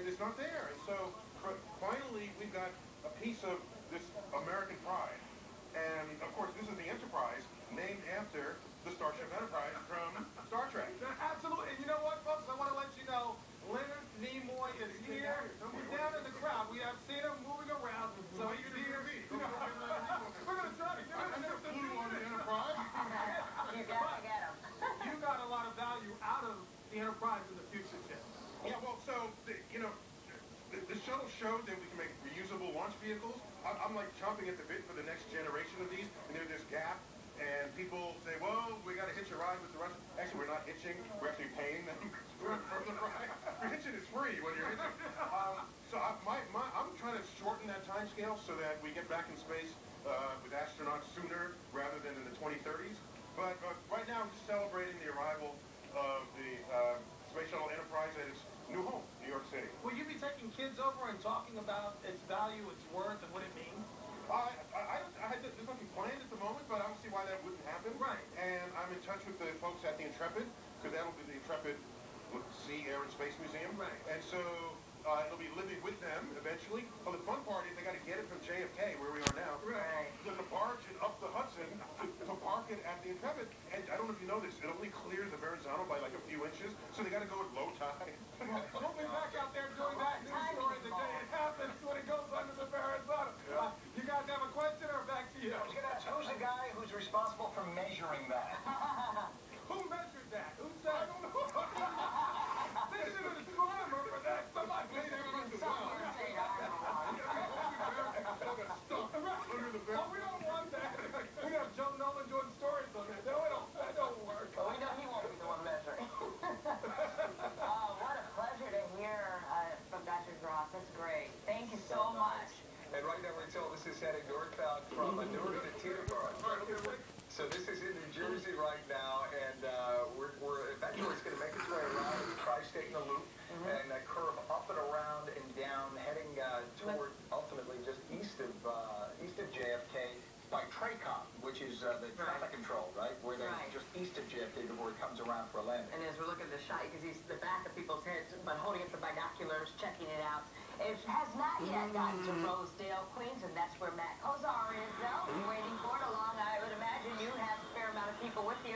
and it's not there. And so finally we've got a piece of this American pride. And of course this is the Enterprise, named after the Starship Enterprise from Star Trek. Absolutely. And you know what, folks? I want to let you know Leonard Nimoy is here. He's down in the crowd. We have seen him moving around. So he's here. We're going to try to get him on the Enterprise. You got to get him. You got a lot of value out of the Enterprise in the future, Tim. Yeah, well, so, the shuttle showed that we can make reusable launch vehicles. I'm like chomping at the bit for the next generation of these, and there's this gap. And people say, well, we got to hitch a ride with the rest. Actually, we're not hitching. We're actually paying them for the ride. Hitching is free when you're hitching. So I'm trying to shorten that time scale so that we get back in space with astronauts sooner rather than in the 2030s. But right now, we're just celebrating the arrival of the Space Shuttle Enterprise at its new home, New York City. Will you be taking kids over and talking about its value, its worth, and what it means? There's nothing planned at the moment, but I don't see why that wouldn't happen. Right. And I'm in touch with the folks at the Intrepid, because that'll be the Intrepid Sea, Air, and Space Museum. Right. And so it'll be living with them eventually. Well, the fun part is they got to get it from JFK, where we are now. Right. To barge it up the Hudson to park it at the Intrepid. And I don't know if you know this, it only clears the Verrazano by like a few inches, so they got to go at low tide. We'll be back out there doing that news story the day it happens when it goes under the Verrazano. You guys have a question or back to you? Who's the guy who's responsible for measuring that? Who measured that? Who said? I don't know. They should have astronomer for that. Somebody paid everyone to well. Oh, we don't want that. We have Joe Nolan doing stories on that. No, that don't work. Oh, we know he won't be the one measuring. What a pleasure to hear from Dr. Gross. That's great. Thank you so much. And right now we're told this is heading northbound from Newark to Teterboro. So this is in New Jersey right now, and eventually it's going to make its way around the tri-state in the loop and curve up and around and down, heading toward ultimately just east of JFK by TRACON, which is the traffic control, right? Where they're just east of JFK before it comes around for a landing. And as we're looking at the shot, you can see the back of people's heads, but holding up the binoculars, checking it out. It has not yet gotten to Rosedale, Queens, and that's where Matt Kozar is, though. Waiting for it along. I would imagine you have a fair amount of people with you.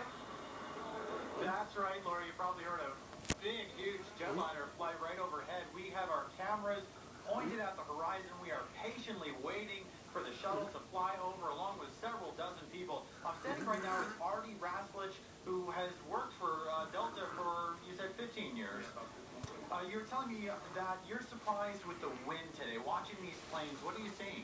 That's right, Laura. You probably heard a big, huge jetliner fly right overhead. We have our cameras pointed at the horizon. We are patiently waiting for the shuttle to fly over, along with several dozen people. I'm standing right now with Artie Raslich, who has worked for Delta for, you said, 15 years. You're telling me that you're surprised with the wind today. Watching these planes, what are you seeing?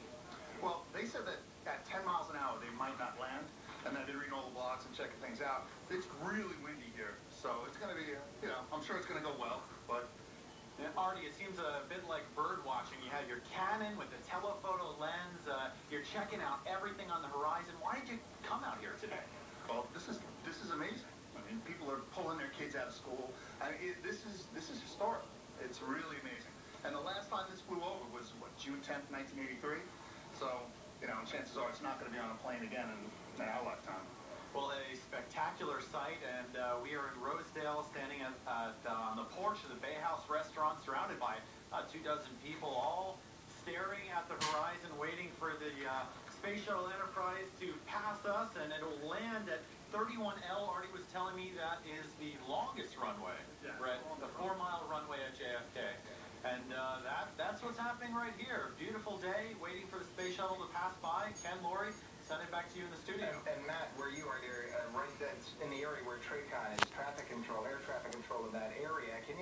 Well, they said that at 10 miles an hour they might not land, and I've been reading all the blogs and checking things out. It's really windy here, so it's going to be, I'm sure it's going to go well, but... And Artie, it seems a bit like bird watching. You have your Canon with the telephoto lens. You're checking out everything on the horizon. Why did you come out here today? Well, this is amazing. I mean, people are pulling their kids out of school. I mean, this is historic. It's really amazing. And the last time this flew over was, what, June 10th, 1983? So, chances are it's not going to be on a plane again in our lifetime. Well, a spectacular sight, and we are in Rosedale, standing on the porch of the Bay House restaurant, surrounded by 24 people, all staring at the horizon, waiting for the Space Shuttle Enterprise to pass us, and it'll land at 31L. Artie was telling me that is the longest runway, Brett, the 4-mile runway at JFK. And that's what's happening right here. Beautiful day, waiting for the Space Shuttle to pass by. Ken, Lori, send it back to you in the studio. And Matt, where you are there, right that's in the area where TRACON is, traffic control, air traffic control in that area. I can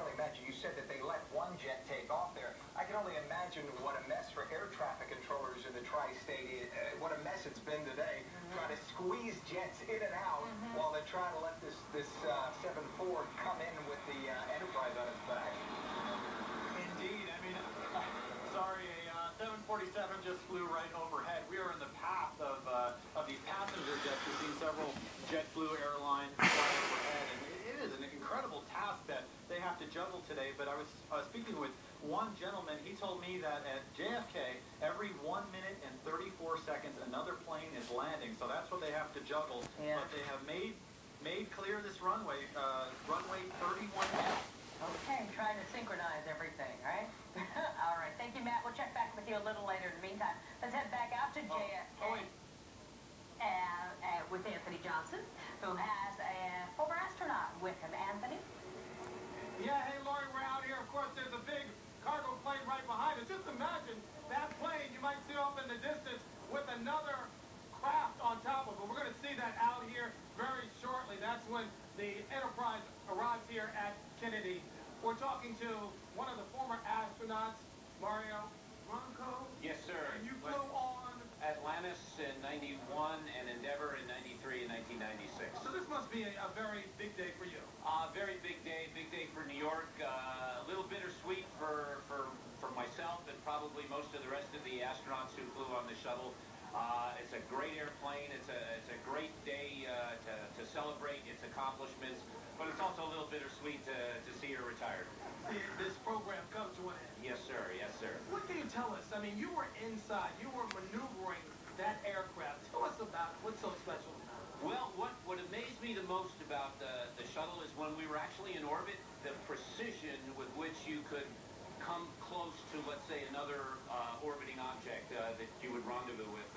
only imagine, you said that they let one jet take off there. I can only imagine what a mess for air traffic controllers in the tri-state, what a mess it's been today, trying to squeeze jets in and out while they're trying to let this 7-4 come in with the Enterprise on its back. Indeed. I mean, sorry, a 747 just flew right overhead. We are in the path of these passenger jets. We've seen several JetBlue airlines fly overhead, and it is an incredible task that they have to juggle today. But I was speaking with one gentleman. He told me that at JFK, every 1 minute and 34 seconds, another plane is landing. So that's what they have to juggle. Yeah. But they have made clear this runway, runway 31F. Okay, trying to synchronize everything, right? All right, thank you, Matt. We'll check back with you a little later. In the meantime, let's head back out to JFK with Anthony Johnson, who has a former astronaut with him. Anthony? Yeah, hey, Lori, we're out here. Of course, there's a big cargo plane right behind us. Just imagine that plane you might see off in the distance with another craft on top of it. We're going to see that out here very shortly. That's when the Enterprise arrives here at Kennedy. We're talking to one of the former astronauts, Mario Ronco. Yes, sir. And you flew on Atlantis in 91 and Endeavor in 93 and 1996. So this must be a very big day for you. Very big day for New York. A little bittersweet for myself and probably most of the rest of the astronauts who flew on the shuttle. It's a great airplane. It's a great day to celebrate its accomplishments, but it's also a little bittersweet to see her retired. This program comes to an end. Yes, sir. Yes, sir. What can you tell us? I mean, you were inside. You were maneuvering that aircraft. Tell us about it. What's so special about it? Well, what amazed me the most about the shuttle is when we were actually in orbit, the precision with which you could come close to, let's say, another orbiting object that you would rendezvous with.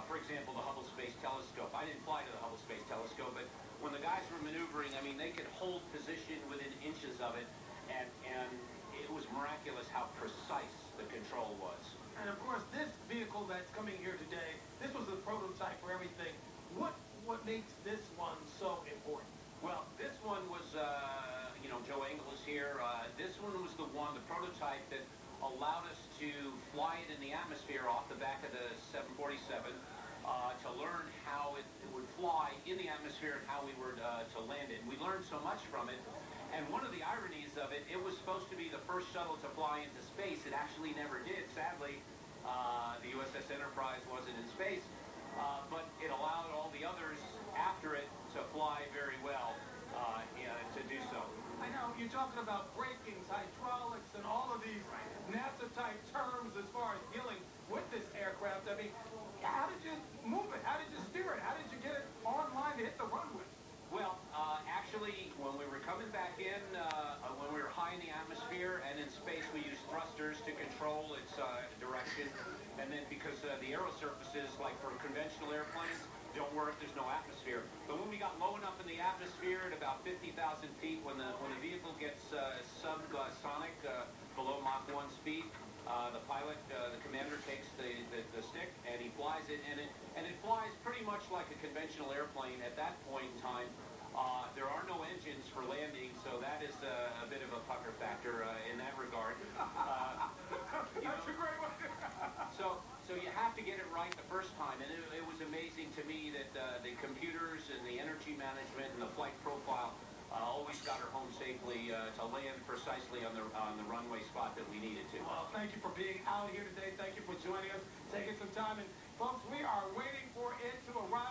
For example, the Hubble Space Telescope. I didn't fly to the Hubble Space Telescope, but when the guys were maneuvering, I mean, they could hold position within inches of it, and it was miraculous how precise the control was. And of course, this vehicle that's coming here today, this was the prototype for everything. What makes this one so important? Well, this one was, Joe Engel is here. This one was the prototype that allowed us to fly it in the atmosphere off the back of the 747 to learn how it would fly in the atmosphere and how we were to land it. We learned so much from it. And one of the ironies of it, it was supposed to be the first shuttle to fly into space. It actually never did. Sadly, the USS Enterprise wasn't in space, but it allowed all the others after it to fly very well to do so. I know you're talking about brakings, hydraulics, and all of these NASA-type terms as far as dealing with this aircraft. I mean, how did you move it? How did you steer it? How did you get it online to hit the runway? Well, actually, when we were coming back in, when we were high in the atmosphere and in space, we used thrusters to control its direction. And then because the aerosurfaces, like for conventional airplanes, don't work, there's no atmosphere. But when we got low enough in the atmosphere at about 50,000 feet, when the vehicle gets subsonic, below Mach 1 speed, the pilot, the commander takes the stick and he flies it, and it flies pretty much like a conventional airplane at that point in time. There are no engines for landing, so that is a bit of a pucker factor in that regard. That's a great one. So you have to get it right the first time, and it was amazing to me that the computers and the energy management and the flight profile always got her home safely to land precisely on the runway spot that we needed to. Well, thank you for being out here today. Thank you for joining us, taking some time. And folks, we are waiting for it to arrive.